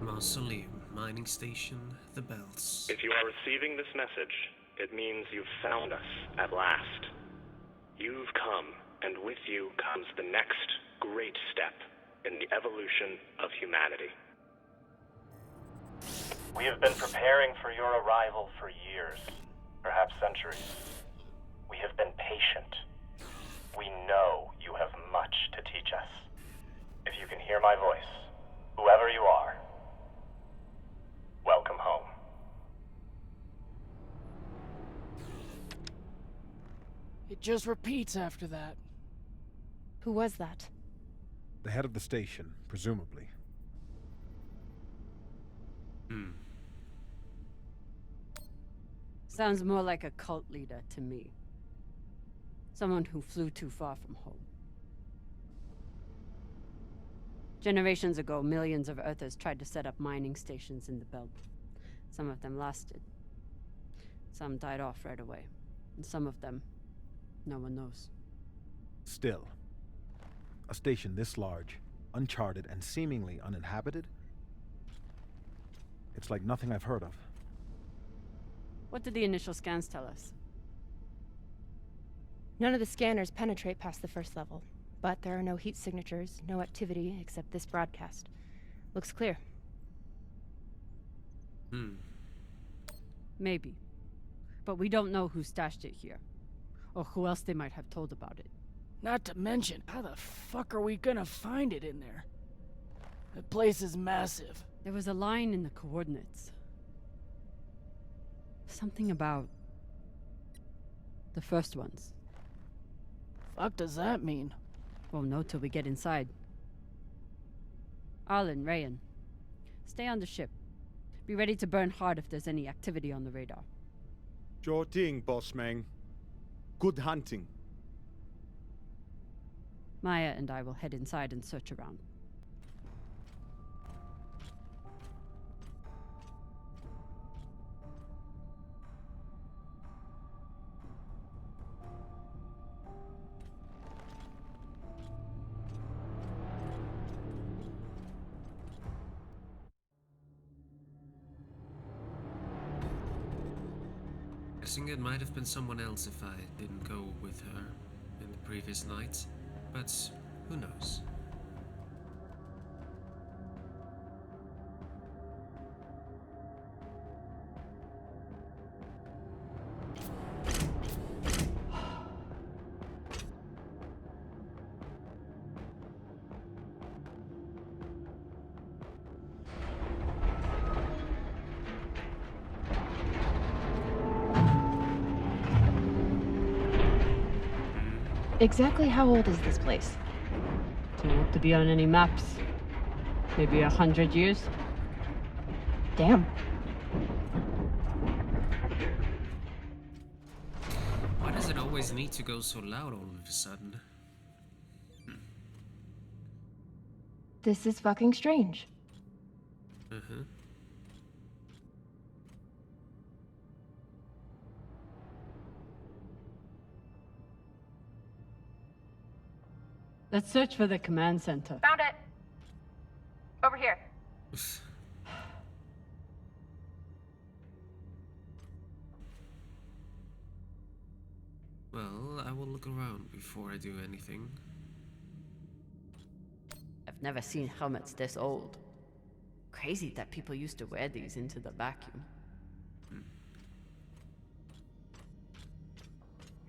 Mausoleum, mining station, the bells. If you are receiving this message, it means you've found us at last. You've come, and with you comes the next great step in the evolution of humanity. We have been preparing for your arrival for years, perhaps centuries. We have been patient. We know you have much to teach us. If you can hear my voice, whoever you are, welcome home. It just repeats after that. Who was that? The head of the station, presumably. Sounds more like a cult leader to me. Someone who flew too far from home. Generations ago, millions of Earthers tried to set up mining stations in the belt. Some of them lasted. Some died off right away. And some of them, no one knows. Still, a station this large, uncharted, and seemingly uninhabited? It's like nothing I've heard of. What did the initial scans tell us? None of the scanners penetrate past the first level, but there are no heat signatures, no activity except this broadcast. Looks clear. Maybe. But we don't know who stashed it here, or who else they might have told about it. Not to mention, how the fuck are we gonna find it in there? The place is massive. There was a line in the coordinates. Something about the first ones. Fuck does that mean? We'll know till we get inside. Arlen, Rayan, stay on the ship. Be ready to burn hard if there's any activity on the radar. Sure thing, boss man. Good hunting. Maya and I will head inside and search around. Guessing it might have been someone else if I didn't go with her in the previous nights, but who knows? Exactly how old is this place? Too old to be on any maps. Maybe 100 years? Damn. Why does it always need to go so loud all of a sudden? This is fucking strange. Let's search for the command center. Found it! Over here. Well, I will look around before I do anything. I've never seen helmets this old. Crazy that people used to wear these into the vacuum.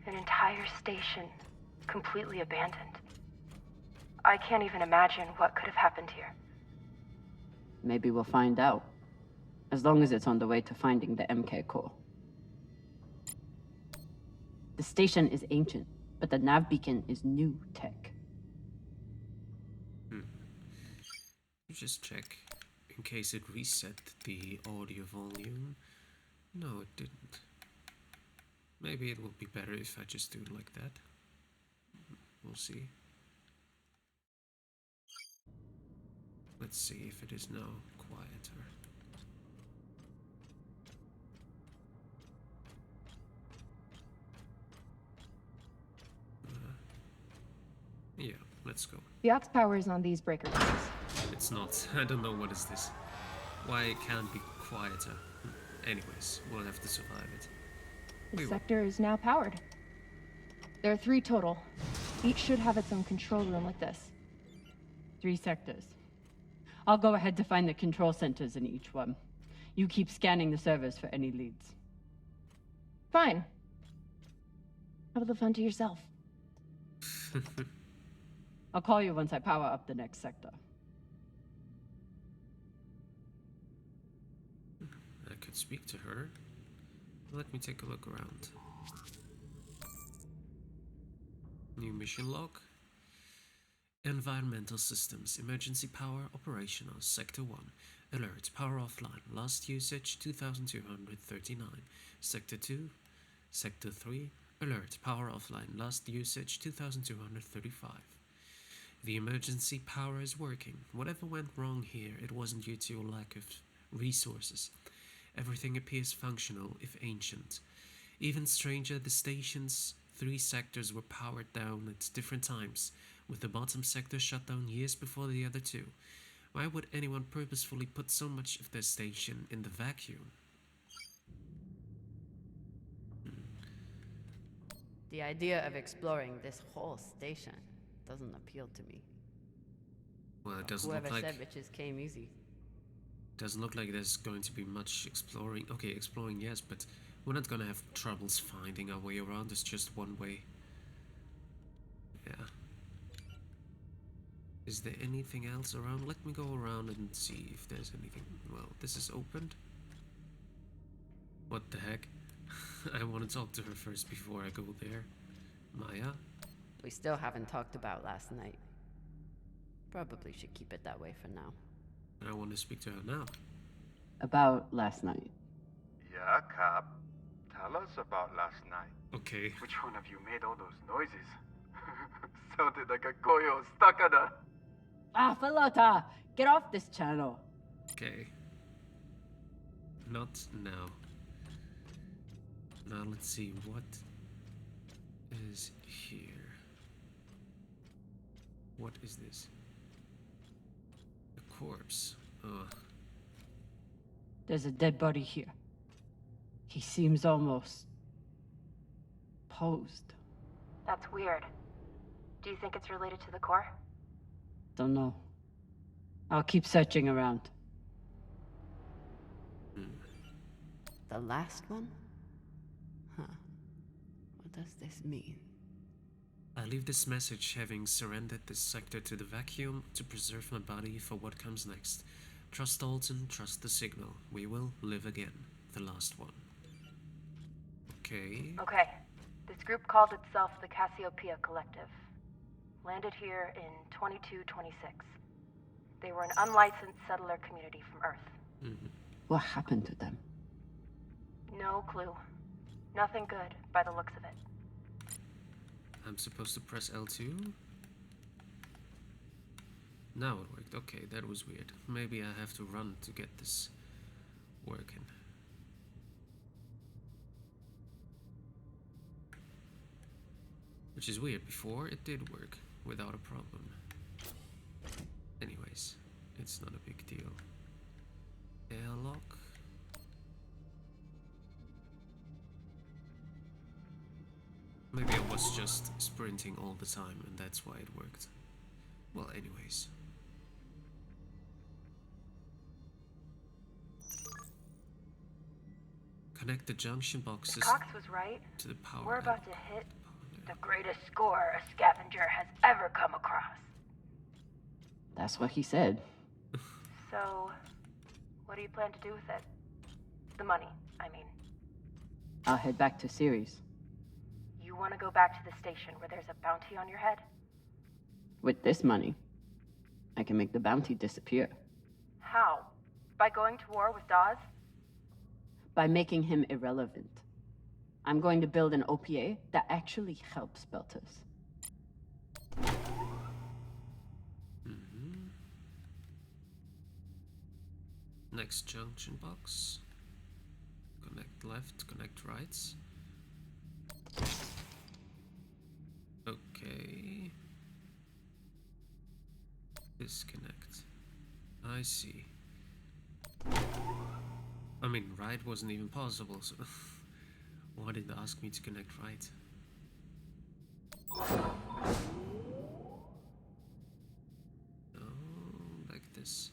An entire station, completely abandoned. I can't even imagine what could have happened here. Maybe we'll find out. As long as it's on the way to finding the MK core. The station is ancient, but the nav beacon is new tech. Just check, in case it reset the audio volume. No, it didn't. Maybe it would be better if I just do it like that. We'll see. Let's see if it is now quieter. Yeah, let's go. The aux power is on these breaker boards. It's not. I don't know what is this. why it can't be quieter. Anyways, we'll have to survive it. The We will. sector is now powered. There are 3 total. Each should have its own control room like this. 3 sectors. I'll go ahead to find the control centers in each one. You keep scanning the servers for any leads. Fine. Have the fun to yourself. I'll call you once I power up the next sector. I could speak to her. Let me take a look around. New mission log. Environmental systems. Emergency power operational. Sector 1. Alert. Power offline. Last usage 2239. Sector 2. Sector 3. Alert. Power offline. Last usage 2235. The emergency power is working. Whatever went wrong here, it wasn't due to a lack of resources. Everything appears functional, if ancient. Even stranger, the station's 3 sectors were powered down at different times, with the bottom sector shut down years before the other 2. Why would anyone purposefully put so much of their station in the vacuum? The idea of exploring this whole station doesn't appeal to me. Well, it doesn't Whoever look like said witches came easy. doesn't look like there's going to be much exploring. Okay, exploring yes, but we're not gonna have troubles finding our way around. It's just one way. Yeah. Is there anything else around? Let me go around and see if there's anything. Well, this is opened. What the heck? I want to talk to her first before I go there. Maya? We still haven't talked about last night. Probably should keep it that way for now. I want to speak to her now. About last night. Yeah, Cap. Tell us about last night. Okay. Which one of you made all those noises? Sounded like a coil stuck on a... Ah, Falota! Get off this channel! Okay. Not now. Now let's see what is here. What is this? A corpse. Ugh. There's a dead body here. He seems almost... posed. That's weird. Do you think it's related to the core? Don't know. I'll keep searching around. The last one? Huh. What does this mean? I leave this message having surrendered this sector to the vacuum to preserve my body for what comes next. Trust Alton, trust the signal. We will live again. The last one. Okay. Okay. This group called itself the Cassiopeia Collective. Landed here in 2226. They were an unlicensed settler community from Earth. What happened to them? No clue. Nothing good, by the looks of it. I'm supposed to press L2? Now it worked. Okay, that was weird. Maybe I have to run to get this working. Which is weird. Before it did work without a problem. Anyways, it's not a big deal. Airlock. Maybe I was just sprinting all the time and that's why it worked. Well, anyways. Connect the junction boxes Cox was right. to the power. We're about to outlet. hit the greatest score a scavenger has ever come across. That's what he said. So, what do you plan to do with it? The money, I mean. I'll head back to Ceres. You want to go back to the station where there's a bounty on your head? With this money, I can make the bounty disappear. How? By going to war with Dawes? By making him irrelevant. I'm going to build an OPA that actually helps Belters. Next junction box. Connect left, connect right. Okay. Disconnect. I see. I mean, right wasn't even possible, so why did they ask me to connect right? Oh, like this.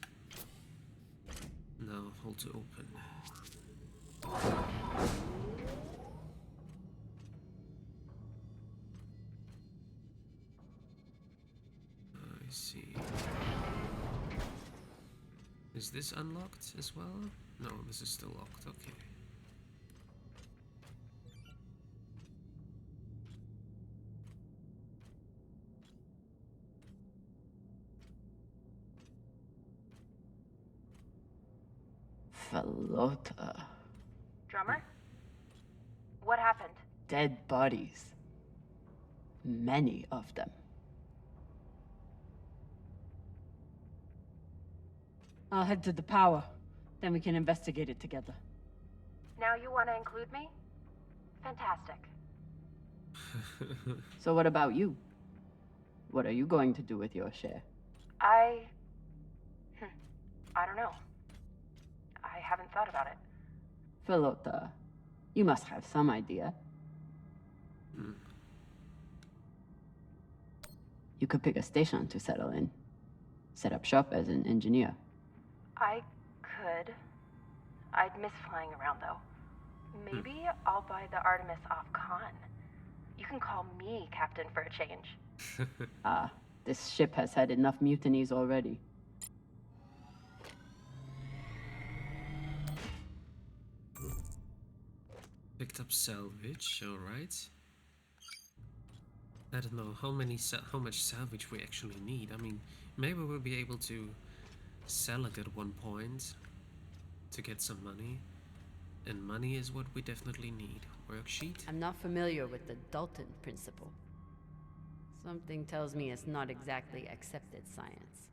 Now hold to open. I see. Is this unlocked as well? No, this is still locked, okay. Falota. Drummer? What happened? Dead bodies. Many of them. I'll head to the power. Then we can investigate it together. Now you want to include me? Fantastic. So what about you? What are you going to do with your share? I don't know. I haven't thought about it. Falota, you must have some idea. You could pick a station to settle in. Set up shop as an engineer. I could. I'd miss flying around, though. Maybe I'll buy the Artemis off Khan. You can call me captain for a change. This ship has had enough mutinies already. Picked up salvage, alright. I don't know how much salvage we actually need. I mean, maybe we'll be able to sell it at one point to get some money. And money is what we definitely need. Worksheet? I'm not familiar with the Dalton principle. Something tells me it's not exactly accepted science.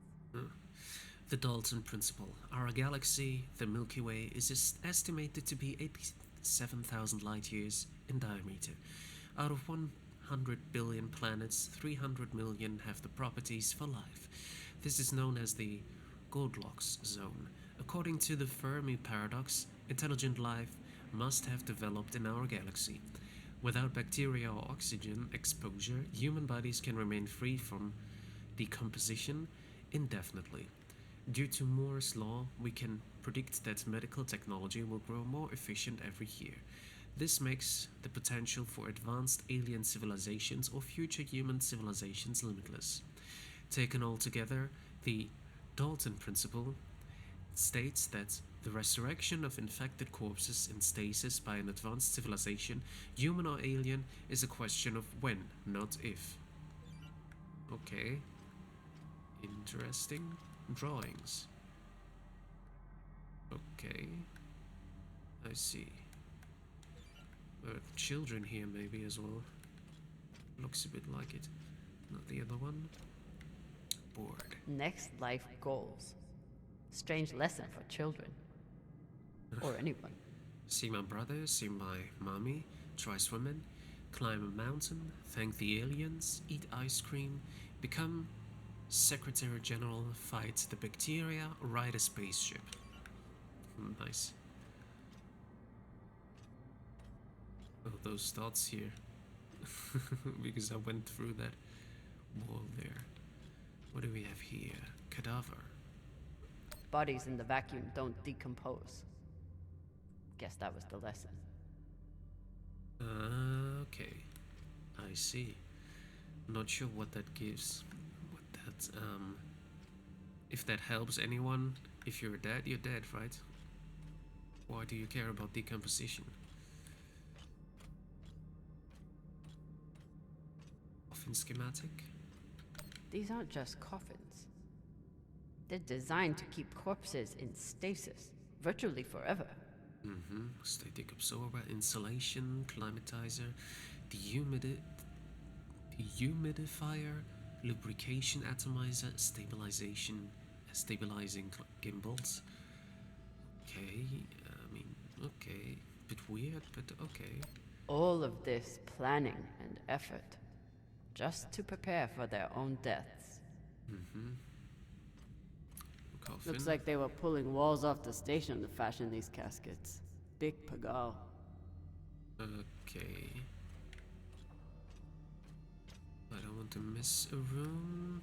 The Dalton principle. Our galaxy, the Milky Way, is estimated to be 87,000 light years in diameter. Out of 100 billion planets, 300 million have the properties for life. This is known as the Goldilocks zone. According to the Fermi paradox, intelligent life must have developed in our galaxy. Without bacteria or oxygen exposure, human bodies can remain free from decomposition indefinitely. Due to Moore's law, we can predict that medical technology will grow more efficient every year. This makes the potential for advanced alien civilizations or future human civilizations limitless. Taken all together, the Dalton principle states that the resurrection of infected corpses in stasis by an advanced civilization, human or alien, is a question of when, not if. Okay. Interesting. Drawings. Okay. I see. Children here maybe as well. Looks a bit like it. Not the other one. Bored. Next life goals. Strange lesson for children. Or anyone. See my brother, see my mommy, try swimming, climb a mountain, thank the aliens, eat ice cream, become Secretary General, fight the bacteria, ride a spaceship. Nice. Oh, those dots here. Because I went through that wall there. What do we have here? Cadaver. Bodies in the vacuum don't decompose. Guess that was the lesson. Okay. I see. Not sure what that gives. What that, if that helps anyone. If you're dead, right? Why do you care about decomposition? Coffin schematic? These aren't just coffins. They're designed to keep corpses in stasis, virtually forever. Static absorber, insulation, climatizer, dehumidifier, lubrication atomizer, stabilizing gimbals. Okay, I mean, okay, bit weird, but okay. All of this planning and effort, just to prepare for their own deaths. Look how coffin. Looks like they were pulling walls off the station to fashion these caskets. Big pagal. Okay. I don't want to miss a room.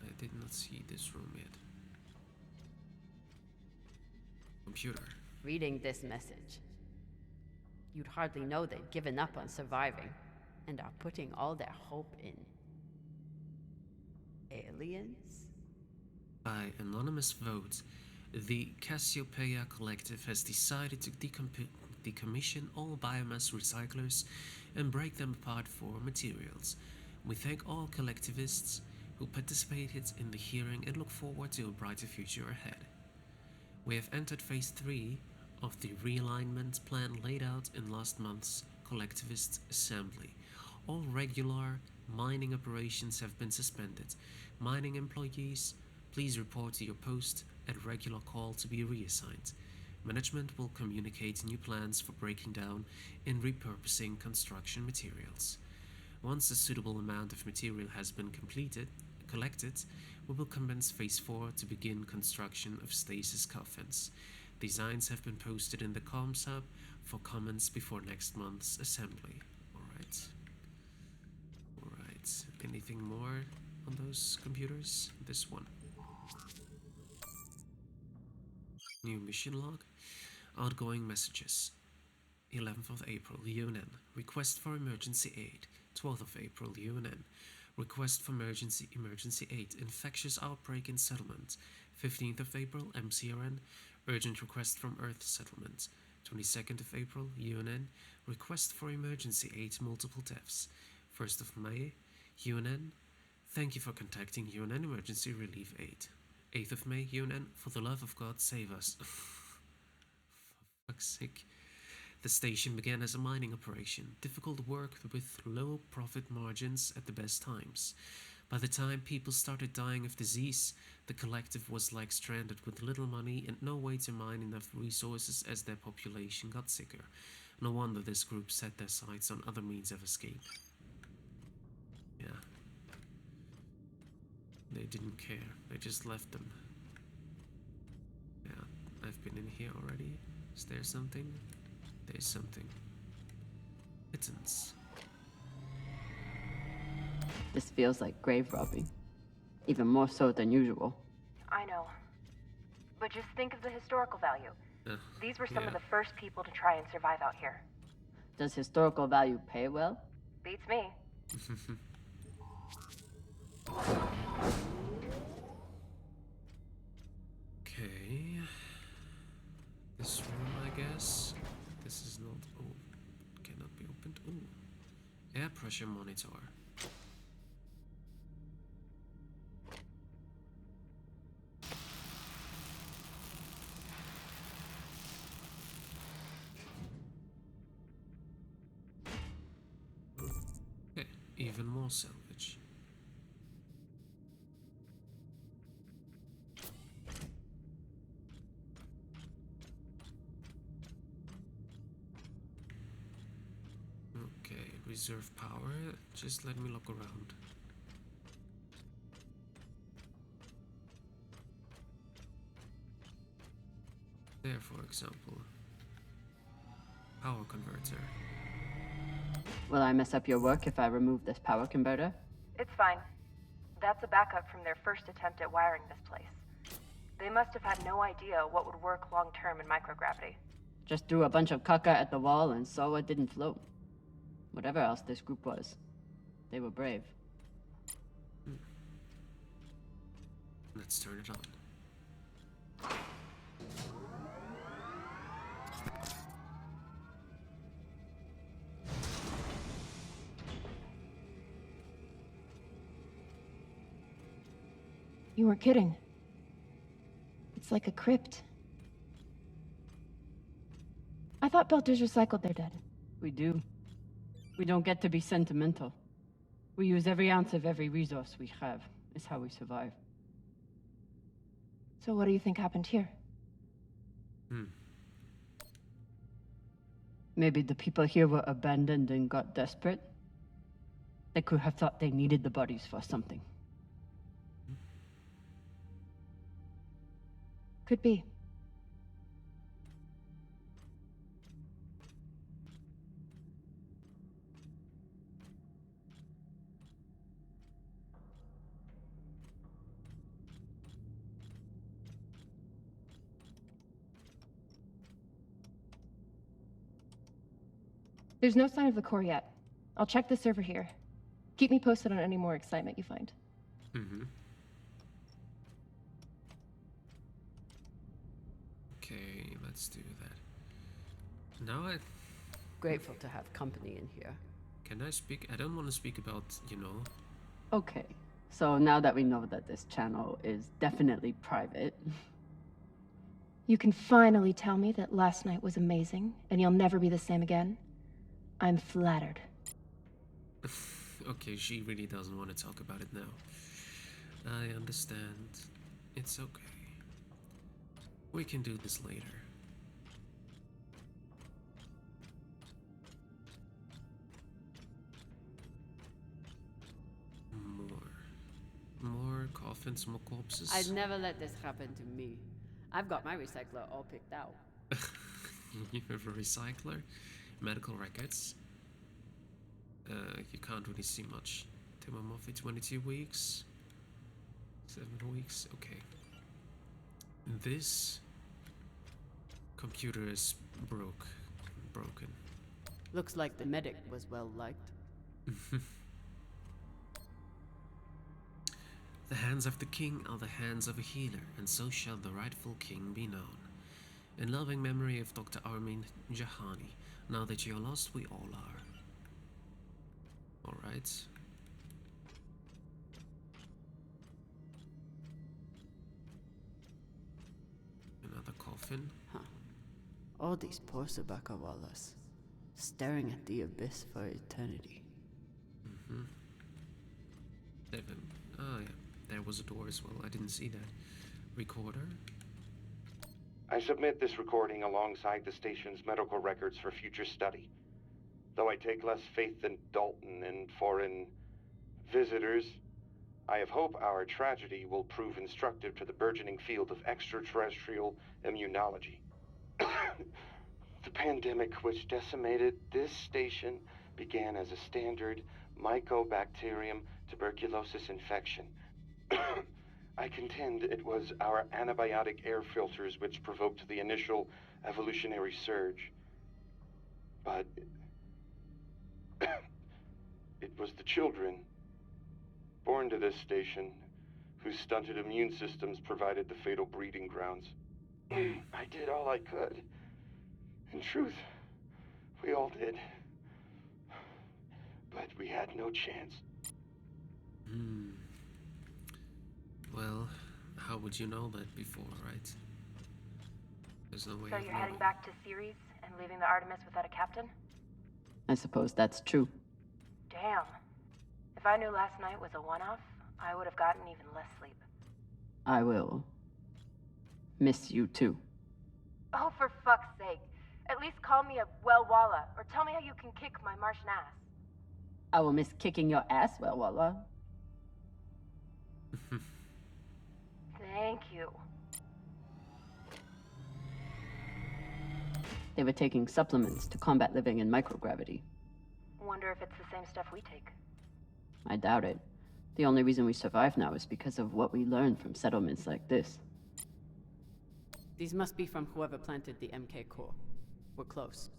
I did not see this room yet. Computer. Reading this message, you'd hardly know they'd given up on surviving and are putting all their hope in aliens? By anonymous vote, the Cassiopeia Collective has decided to decommission all biomass recyclers and break them apart for materials. We thank all collectivists who participated in the hearing and look forward to a brighter future ahead. We have entered phase 3 of the realignment plan laid out in last month's collectivist assembly. All regular mining operations have been suspended. Mining employees, please report to your post at regular call to be reassigned. Management will communicate new plans for breaking down and repurposing construction materials. Once a suitable amount of material has been collected, we will commence phase 4 to begin construction of stasis coffins. Designs have been posted in the comms hub for comments before next month's assembly. Alright. Anything more on those computers? This one. New mission log. Outgoing messages. 11th of April, UNN. Request for emergency aid. 12th of April, UNN. Request for emergency aid. Infectious outbreak in settlement. 15th of April, MCRN. Urgent request from Earth settlement. 22nd of April, UNN. Request for emergency aid. Multiple deaths. 1st of May, UNN. Thank you for contacting UNN Emergency Relief Aid. 8th of May, UNN. For the love of God, save us. For fuck's sake. The station began as a mining operation, difficult work with low profit margins at the best times. By the time people started dying of disease, the collective was like stranded with little money and no way to mine enough resources as their population got sicker. No wonder this group set their sights on other means of escape. Yeah. They didn't care, they just left them. Yeah, I've been in here already. Is there something? There's something. Kittens. This feels like grave robbing. Even more so than usual. I know. But just think of the historical value. These were some of the first people to try and survive out here. Does historical value pay well? Beats me. Okay. This room, I guess. This is not. Oh, cannot be opened. Oh, air pressure monitor. Okay, even more salvage. Okay, reserve power. Just let me look around. There, for example. Power converter. Will I mess up your work if I remove this power converter? It's fine. That's a backup from their first attempt at wiring this place. They must have had no idea what would work long-term in microgravity. Just threw a bunch of caca at the wall and saw it didn't float. Whatever else this group was, they were brave. Let's turn it on. You weren't kidding. It's like a crypt. I thought Belters recycled their dead. We do. We don't get to be sentimental. We use every ounce of every resource we have. It's how we survive. So what do you think happened here? Maybe the people here were abandoned and got desperate. They could have thought they needed the bodies for something. Could be. There's no sign of the core yet. I'll check the server here. Keep me posted on any more excitement you find. Mm-hmm. Okay, let's do that. Now Grateful to have company in here. can I speak? I don't want to speak about, Okay, so now that we know that this channel is definitely private, You can finally tell me that last night was amazing, and you'll never be the same again? I'm flattered. Okay, she really doesn't want to talk about it now. I understand. It's okay. We can do this later. More coffins, more corpses. I'd never let this happen to me. I've got my recycler all picked out. You have a recycler? Medical records? You can't really see much. Timor Murphy, 22 weeks. 7 weeks, okay. This computer is broken. Looks like the medic was well liked. The hands of the king are the hands of a healer, and so shall the rightful king be known. In loving memory of Dr. Armin Jahani, now that you're lost, we all are. Alright. Another coffin. Huh. All these poor Sabakawalas, staring at the abyss for eternity. Mm-hmm. Oh yeah, there was a door as well. I didn't see that. Recorder? I submit this recording alongside the station's medical records for future study. Though I take less faith than Dalton in foreign visitors, I have hope our tragedy will prove instructive to the burgeoning field of extraterrestrial immunology. The pandemic which decimated this station began as a standard Mycobacterium tuberculosis infection. I contend it was our antibiotic air filters which provoked the initial evolutionary surge. But it was the children born to this station whose stunted immune systems provided the fatal breeding grounds. I did all I could. In truth, we all did. But we had no chance. Well, how would you know that before, right? There's no way So of you're knowing. heading back to Ceres and leaving the Artemis without a captain? I suppose that's true. Damn. If I knew last night was a one-off, I would have gotten even less sleep. I will miss you too. Oh, for fuck's sake. At least call me a well-walla, or tell me how you can kick my Martian ass. I will miss kicking your ass, well, Walla. Thank you. They were taking supplements to combat living in microgravity. Wonder if it's the same stuff we take. I doubt it. The only reason we survive now is because of what we learned from settlements like this. These must be from whoever planted the MK core. We're close.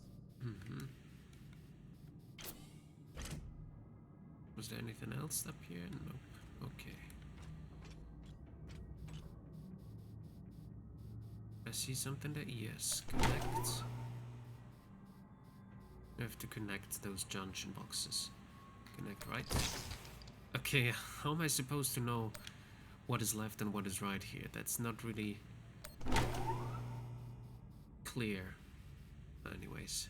Was there anything else up here? Nope. Okay. I see something that, yes, connect. You have to connect those junction boxes. Connect, right? Okay, how am I supposed to know what is left and what is right here? That's not really clear. Anyways.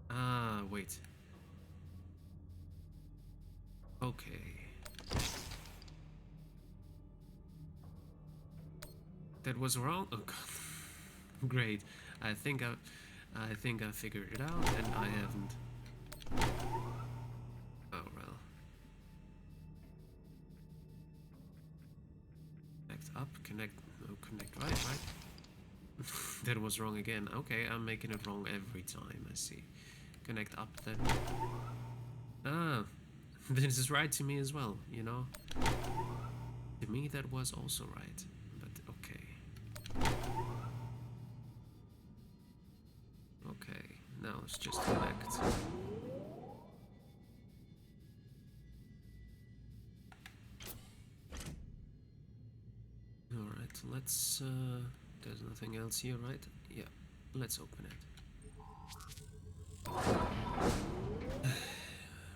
Ah, wait. Okay. That was wrong? Oh god. Great. I think I figured it out and I haven't. Oh well. up, connect, no, connect right. That was wrong again. Okay, I'm making it wrong every time, I see. Connect up then. Ah, this is right to me as well, you know? To me that was also right, but okay. Okay, now let's just connect. Alright, let's, there's nothing else here, right? Yeah, let's open it.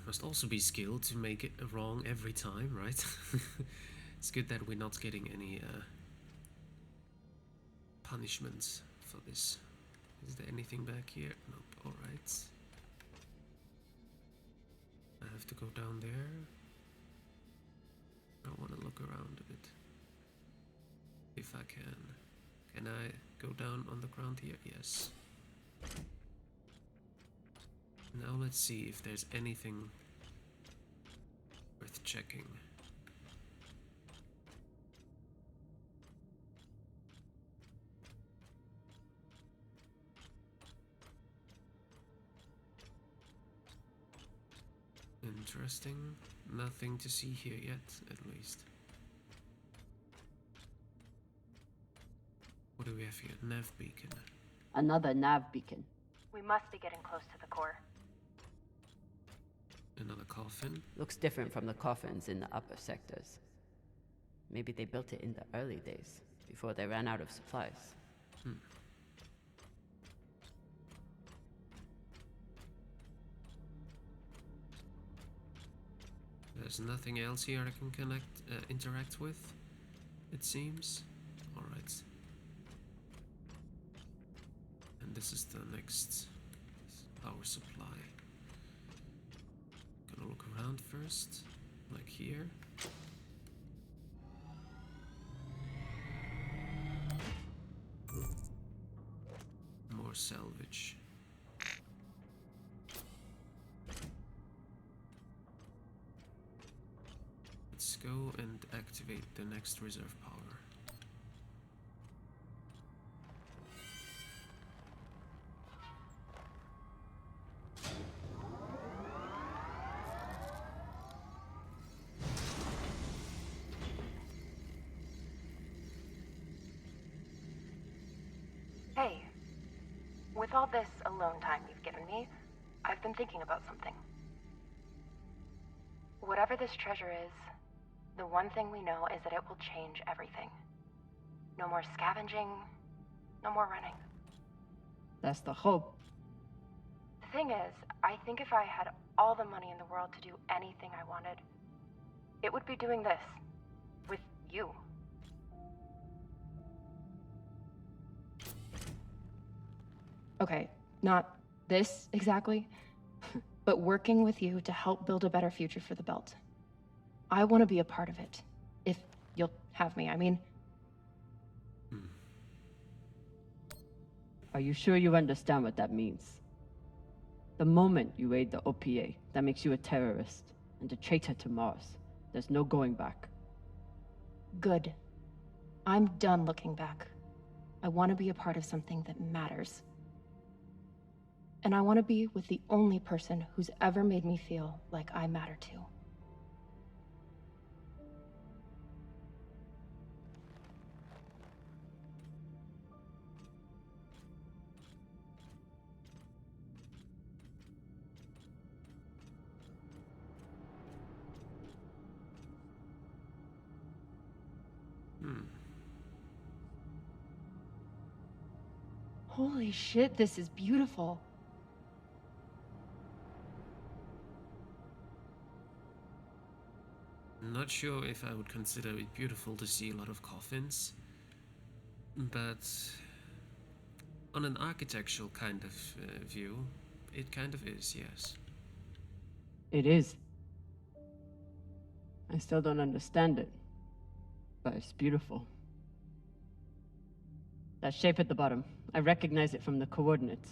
Must also be skill to make it wrong every time, right? It's good that we're not getting any punishments for this. Is there anything back here? Nope, alright. I have to go down there. I want to look around a bit. If I can. Can I go down on the ground here? Yes. Now let's see if there's anything worth checking. Interesting. Nothing to see here yet, at least. What do we have here? Nav beacon. Another nav beacon. We must be getting close to the core. Another coffin. Looks different from the coffins in the upper sectors. Maybe they built it in the early days, before they ran out of supplies. There's nothing else here I can interact with, it seems. Alright. And this is the next power supply. Gonna look around first, like here. More salvage. Let's go and activate the next reserve power. Hey, with all this alone time you've given me, I've been thinking about something. Whatever this treasure is, the one thing we know is that it will change everything. No more scavenging, no more running. That's the hope. The thing is, I think if I had all the money in the world to do anything I wanted, it would be doing this. With you. Okay, not this exactly, but working with you to help build a better future for the Belt. I want to be a part of it. If you'll have me, I mean. Are you sure you understand what that means? The moment you aid the OPA, that makes you a terrorist and a traitor to Mars. There's no going back. Good. I'm done looking back. I want to be a part of something that matters. And I want to be with the only person who's ever made me feel like I matter too. Holy shit, this is beautiful. Not sure if I would consider it beautiful to see a lot of coffins, but on an architectural kind of view, it kind of is, yes. It is. I still don't understand it, but it's beautiful. That shape at the bottom, I recognize it from the coordinates.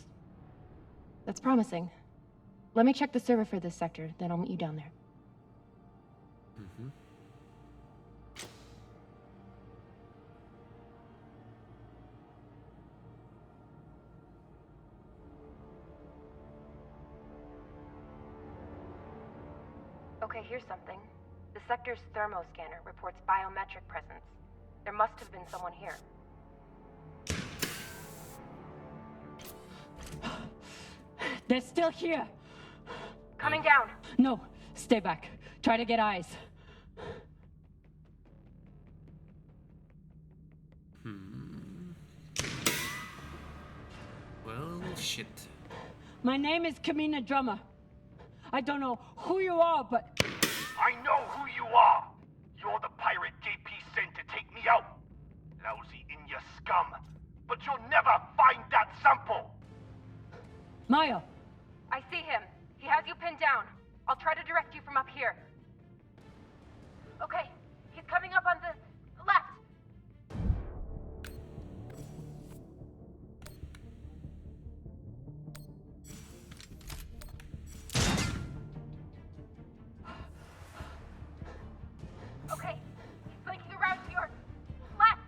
That's promising. Let me check the server for this sector, then I'll meet you down there. Okay, here's something. The sector's thermoscanner reports biometric presence. There must have been someone here. They're still here. Coming down. No, stay back. Try to get eyes. Well, shit. My name is Kamina Drummer. I don't know who you are, but... I know who you are! You're the pirate JP sent to take me out! Lousy in your scum! But you'll never find that sample! Maya! I see him. He has you pinned down. I'll try to direct you from up here. Okay, he's coming up on the left. Okay, he's flanking around to your left.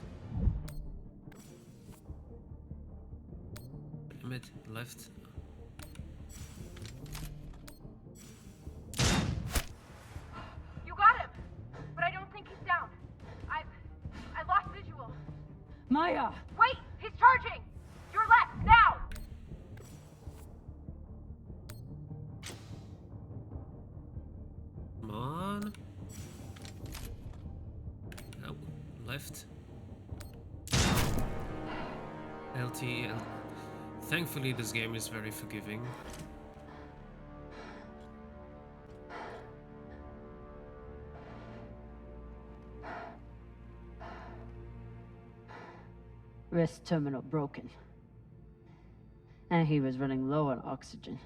Damn it, left. You got him, but I don't think he's down. I lost visual. Maya! Wait, he's charging. Your left now. Come on. Oh, left. LT. Thankfully, this game is very forgiving. Wrist terminal broken. And he was running low on oxygen.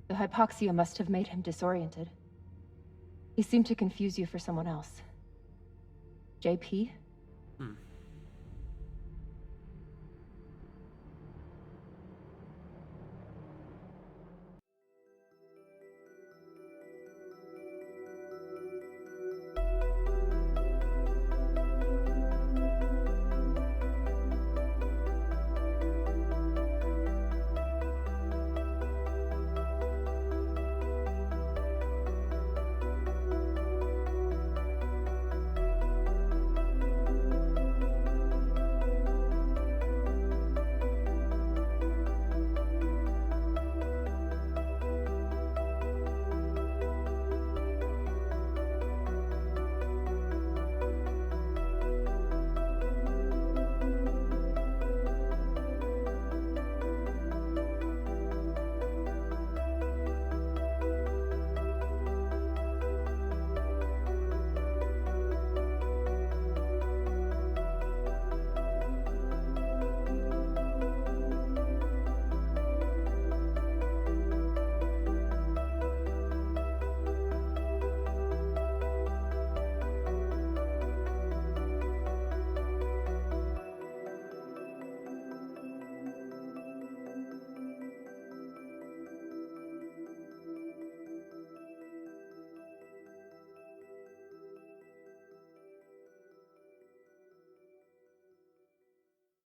The hypoxia must have made him disoriented. He seemed to confuse you for someone else. JP?